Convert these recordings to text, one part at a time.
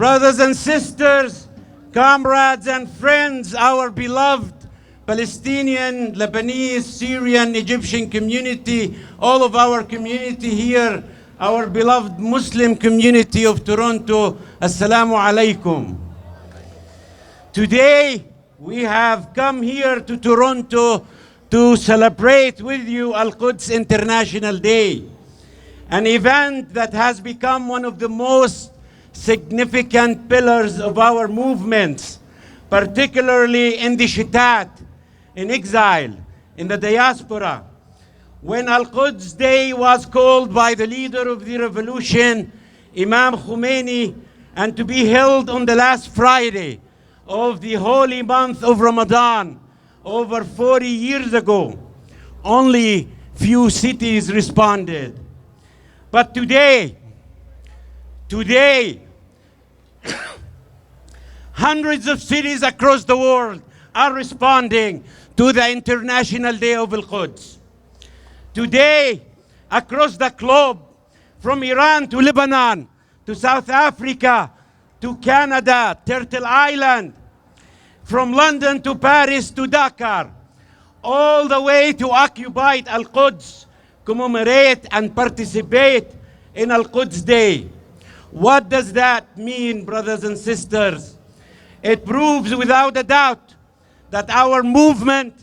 Brothers and sisters, comrades and friends, our beloved Palestinian, Lebanese, Syrian, Egyptian community, all of our community here, our beloved Muslim community of Toronto, Assalamu alaikum. Today, we have come here to Toronto to celebrate with you Al-Quds International Day, an event that has become one of the most significant pillars of our movements, particularly in the Shitat, in exile, in the diaspora. When Al-Quds Day was called by the leader of the revolution, Imam Khomeini, and to be held on the last Friday of the holy month of Ramadan, over 40 years ago, only few cities responded. But today, hundreds of cities across the world are responding to the International Day of Al-Quds. Today, across the globe, from Iran to Lebanon, to South Africa, to Canada, Turtle Island, from London to Paris to Dakar, all the way to occupied Al-Quds, commemorate and participate in Al-Quds Day. What does that mean, brothers and sisters? It proves without a doubt that our movement,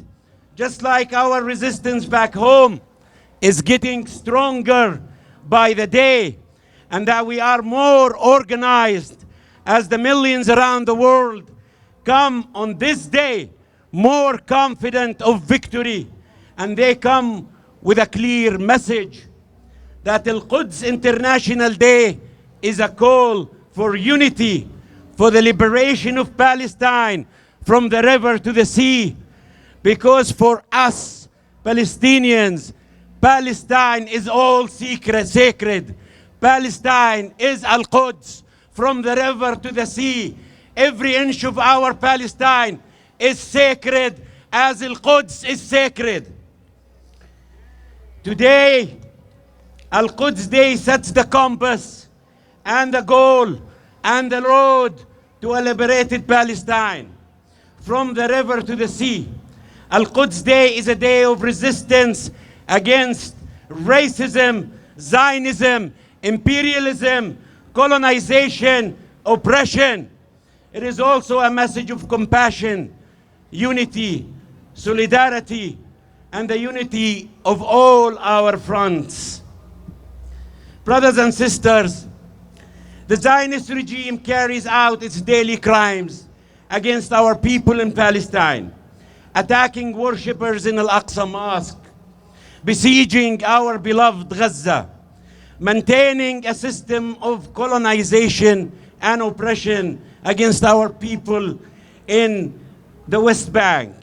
just like our resistance back home, is getting stronger by the day, and that we are more organized as the millions around the world come on this day more confident of victory, and they come with a clear message that Al-Quds International Day is a call for unity, for the liberation of Palestine from the river to the sea. Because for us Palestinians, Palestine is all sacred. Palestine is Al-Quds, from the river to the sea. Every inch of our Palestine is sacred as Al-Quds is sacred. Today, Al-Quds Day sets the compass and the goal and the road to a liberated Palestine, from the river to the sea. Al-Quds Day is a day of resistance against racism, Zionism, imperialism, colonization, oppression. It is also a message of compassion, unity, solidarity, and the unity of all our fronts. Brothers and sisters, the Zionist regime carries out its daily crimes against our people in Palestine, attacking worshippers in Al-Aqsa Mosque, besieging our beloved Gaza, maintaining a system of colonization and oppression against our people in the West Bank,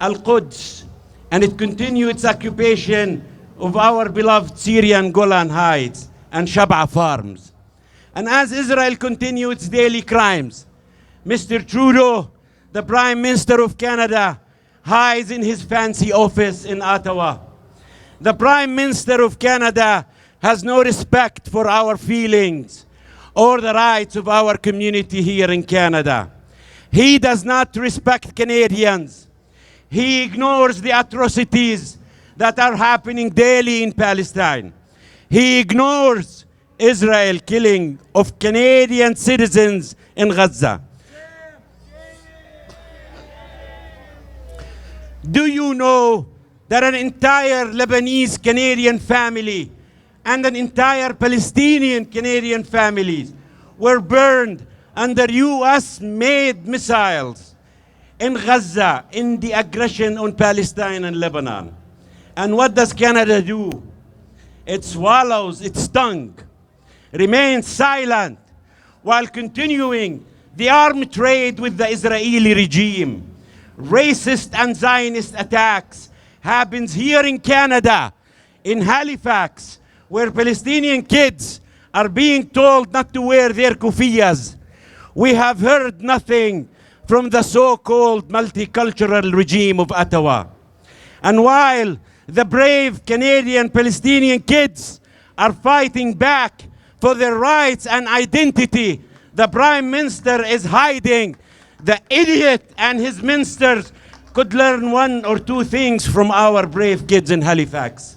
Al-Quds, and it continued its occupation of our beloved Syrian Golan Heights and Shab'a farms. And as Israel continued its daily crimes, Mr. Trudeau, the Prime Minister of Canada, hides in his fancy office in Ottawa. The Prime Minister of Canada has no respect for our feelings or the rights of our community here in Canada. He does not respect Canadians. He ignores the atrocities that are happening daily in Palestine. He ignores Israel killing of Canadian citizens in Gaza. Do you know that an entire Lebanese Canadian family and an entire Palestinian Canadian families were burned under US-made missiles in Gaza in the aggression on Palestine and Lebanon? And what does Canada do? It swallows its tongue, remains silent, while continuing the armed trade with the Israeli regime. Racist and Zionist attacks happens here in Canada, in Halifax, where Palestinian kids are being told not to wear their kufiyas. We have heard nothing from the so-called multicultural regime of Ottawa. And while the brave Canadian Palestinian kids are fighting back for their rights and identity, The Prime Minister is hiding. The idiot and his ministers could learn one or two things from our brave kids in Halifax.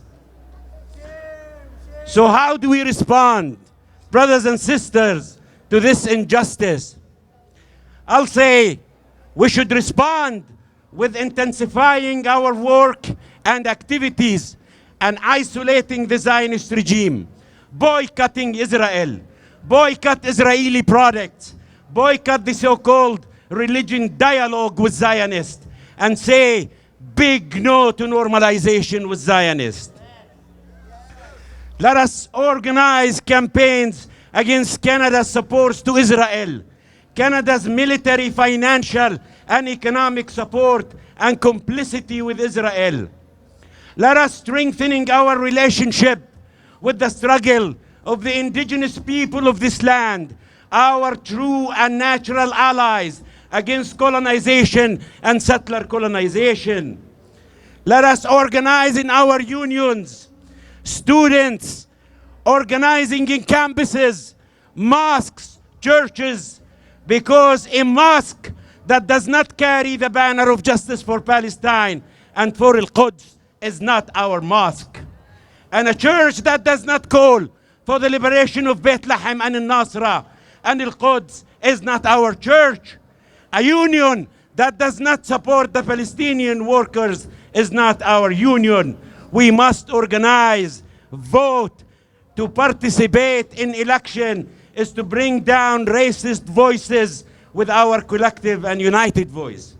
So how do we respond, brothers and sisters, to this injustice? I'll say we should respond with intensifying our work and activities and isolating the Zionist regime, boycotting Israel, boycott Israeli products, boycott the so-called religion dialogue with Zionists, and say big no to normalization with Zionists. Let us organize campaigns against Canada's support to Israel, Canada's military, financial, and economic support and complicity with Israel. Let us strengthen our relationship with the struggle of the indigenous people of this land, our true and natural allies against colonization and settler colonization. Let us organize in our unions, students organizing in campuses, mosques, churches, because a mosque that does not carry the banner of justice for Palestine and for Al-Quds is not our mosque. And a church that does not call for the liberation of Bethlehem and Al-Nasra and Al-Quds is not our church. A union that does not support the Palestinian workers is not our union. We must organize, vote, to participate in election is to bring down racist voices with our collective and united voice.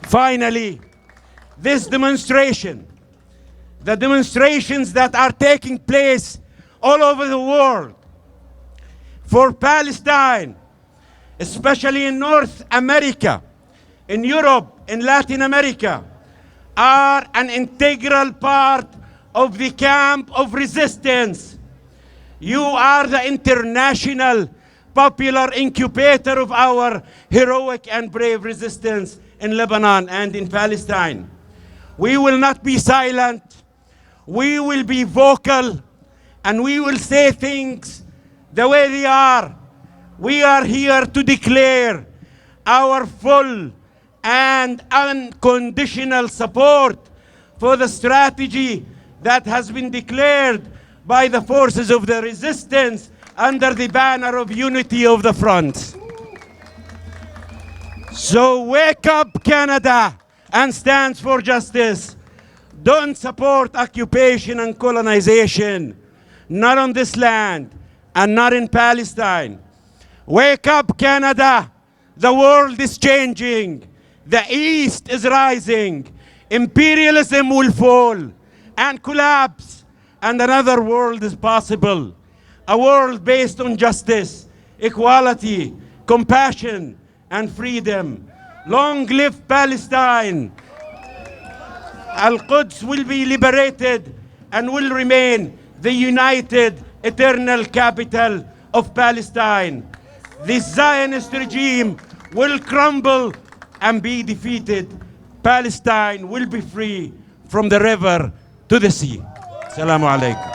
Finally, this demonstration, the demonstrations that are taking place all over the world for Palestine, especially in North America, in Europe, in Latin America, are an integral part of the camp of resistance. You are the international popular incubator of our heroic and brave resistance in Lebanon and in Palestine. We will not be silent. We will be vocal, and we will say things the way they are. We are here to declare our full and unconditional support for the strategy that has been declared by the forces of the resistance under the banner of unity of the front. So wake up, Canada, and stand for justice. Don't support occupation and colonization, not on this land and not in Palestine. Wake up, Canada. The world is changing. The East is rising. Imperialism will fall and collapse, and another world is possible. A world based on justice, equality, compassion, and freedom. Long live Palestine. Al-Quds will be liberated and will remain the united, eternal capital of Palestine. The Zionist regime will crumble and be defeated. Palestine will be free from the river to the sea. Assalamu alaikum.